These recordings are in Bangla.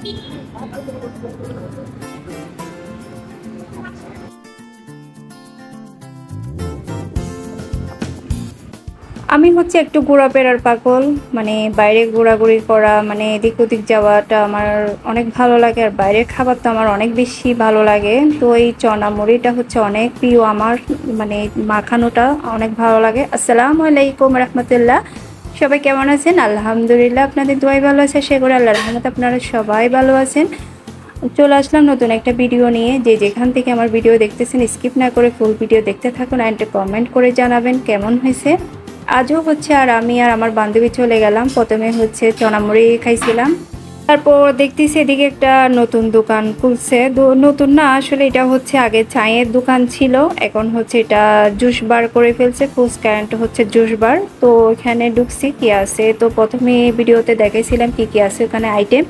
আমি হচ্ছে একটু ঘোরাফেরার পাগল, মানে বাইরে ঘোরাঘুরি করা, মানে এদিক ওদিক যাওয়াটা আমার অনেক ভালো লাগে। আর বাইরের খাবার তো আমার অনেক বেশি ভালো লাগে। তো এই চনা মুড়িটা হচ্ছে অনেক প্রিয় আমার, মানে মাখানোটা অনেক ভালো লাগে। আসসালামু আলাইকুম রহমতুল্লাহ। সবাই কেমন আছেন? আলহামদুলিল্লাহ, আপনাদের দোয়াই ভালো আছে, সেগুলো আল্লাহর রহমতে আপনারা সবাই ভালো আছেন। চলে আসলাম নতুন একটা ভিডিও নিয়ে। যে যেখান থেকে আমার ভিডিও দেখতেছেন স্কিপ না করে ফুল ভিডিও দেখতে থাকুন, অ্যান্ড কমেন্ট করে জানাবেন কেমন হয়েছে। আজও হচ্ছে আর আমি আর আমার বান্ধবী চলে গেলাম। প্রথমে হচ্ছে চনামুড়ি খাইছিলাম, তারপর দেখতেছি এদিকে একটা নতুন দোকান খুলছে। নতুন না, আসলে এটা হচ্ছে আগে চায়ের দোকান ছিল, এখন হচ্ছে এটা জুস বার করে ফেলছে। ফুচকা অ্যান্ড হচ্ছে জুস বার। তো এখানে ঢুকছি কি আছে, তো প্রথমে ভিডিওতে দেখাইছিলাম কি কি আছে ওখানে আইটেম।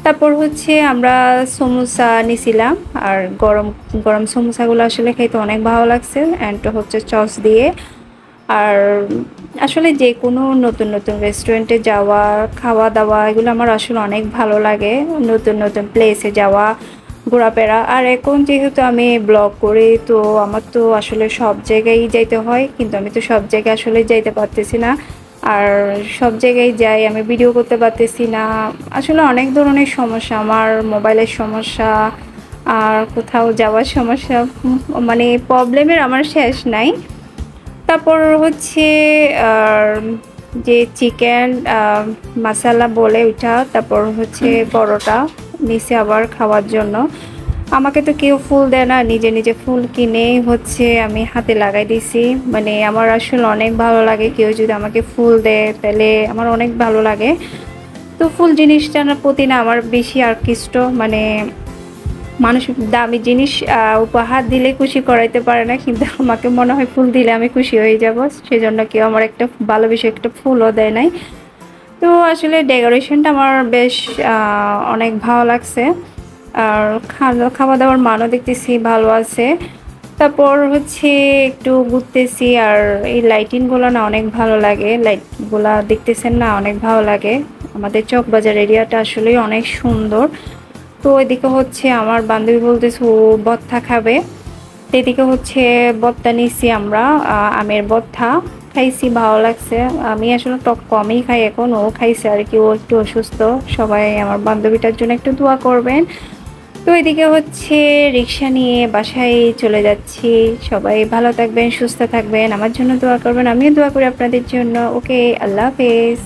তারপর হচ্ছে আমরা সমোসা নিছিলাম, আর গরম গরম সমোসাগুলো আসলে খেতে অনেক ভালো লাগছে, অ্যান্ড হচ্ছে সস দিয়ে। আর আসলে যে কোনো নতুন নতুন রেস্টুরেন্টে যাওয়া, খাওয়া দাওয়া, এগুলো আমার আসলে অনেক ভালো লাগে। নতুন নতুন প্লেসে যাওয়া, ঘোরাফেরা। আর এখন যেহেতু আমি ব্লগ করি, তো আমার তো আসলে সব জায়গায় যাইতে হয়, কিন্তু আমি তো সব জায়গায় আসলে যাইতে পারতেছি না। আর সব জায়গায় যাই, আমি ভিডিও করতে পারতেছি না। আসলে অনেক ধরনের সমস্যা, আমার মোবাইলের সমস্যা আর কোথাও যাওয়ার সমস্যা, মানে প্রবলেমের আমার শেষ নাই। তারপর হচ্ছে আর যে চিকেন মশলা বলে ওইটা, তারপর হচ্ছে পরোটা নিচে আবার খাওয়ার জন্য। আমাকে তো কেউ ফুল দেয় না, নিজে নিজে ফুল কিনে হচ্ছে আমি হাতে লাগাই দিছি। মানে আমার আসলে অনেক ভালো লাগে, কেউ যদি আমাকে ফুল দেয় তাহলে আমার অনেক ভালো লাগে। তো ফুল জিনিসটার প্রতি না আমার বেশি আকৃষ্ট, মানে মানুষ দামি জিনিস উপহার দিলে খুশি করাইতে পারে না, কিন্তু আমাকে মনে হয় ফুল দিলে আমি খুশি হয়ে যাব। সেজন্য কেউ আমার একটা ভালোবেসে একটা ফুলও দেয় নাই। তো আসলে ডেকোরেশনটা আমার বেশ অনেক ভালো লাগছে। আর খাওয়া দাওয়ার মানও দেখতেছি ভালো আছে। তারপর হচ্ছে একটু ঘুরতেছি, আর এই লাইটিংগুলো না অনেক ভালো লাগে। লাইটগুলা দেখতেছেন না, অনেক ভালো লাগে। আমাদের চকবাজার এরিয়াটা আসলেই অনেক সুন্দর। তো এদিকে হচ্ছে আমার বান্ধবী বলতেছে ও ভর্তা খাবে, তো এদিকে হচ্ছে ভর্তা নিচ্ছি আমরা। আমের ভর্তা খাইছি, ভালো লাগছে। আমি আসলে টক কমই খাই এখন, ও খাইছে আর কি, ও একটু অসুস্থ। সবাই আমার বান্ধবীটার জন্য একটু দোয়া করবেন। তো এদিকে হচ্ছে রিক্সা নিয়ে বাসায় চলে যাচ্ছি। সবাই ভালো থাকবেন, সুস্থ থাকবেন, আমার জন্য দোয়া করবেন, আমিও দোয়া করি আপনাদের জন্য। ওকে, আল্লাহ হাফেজ।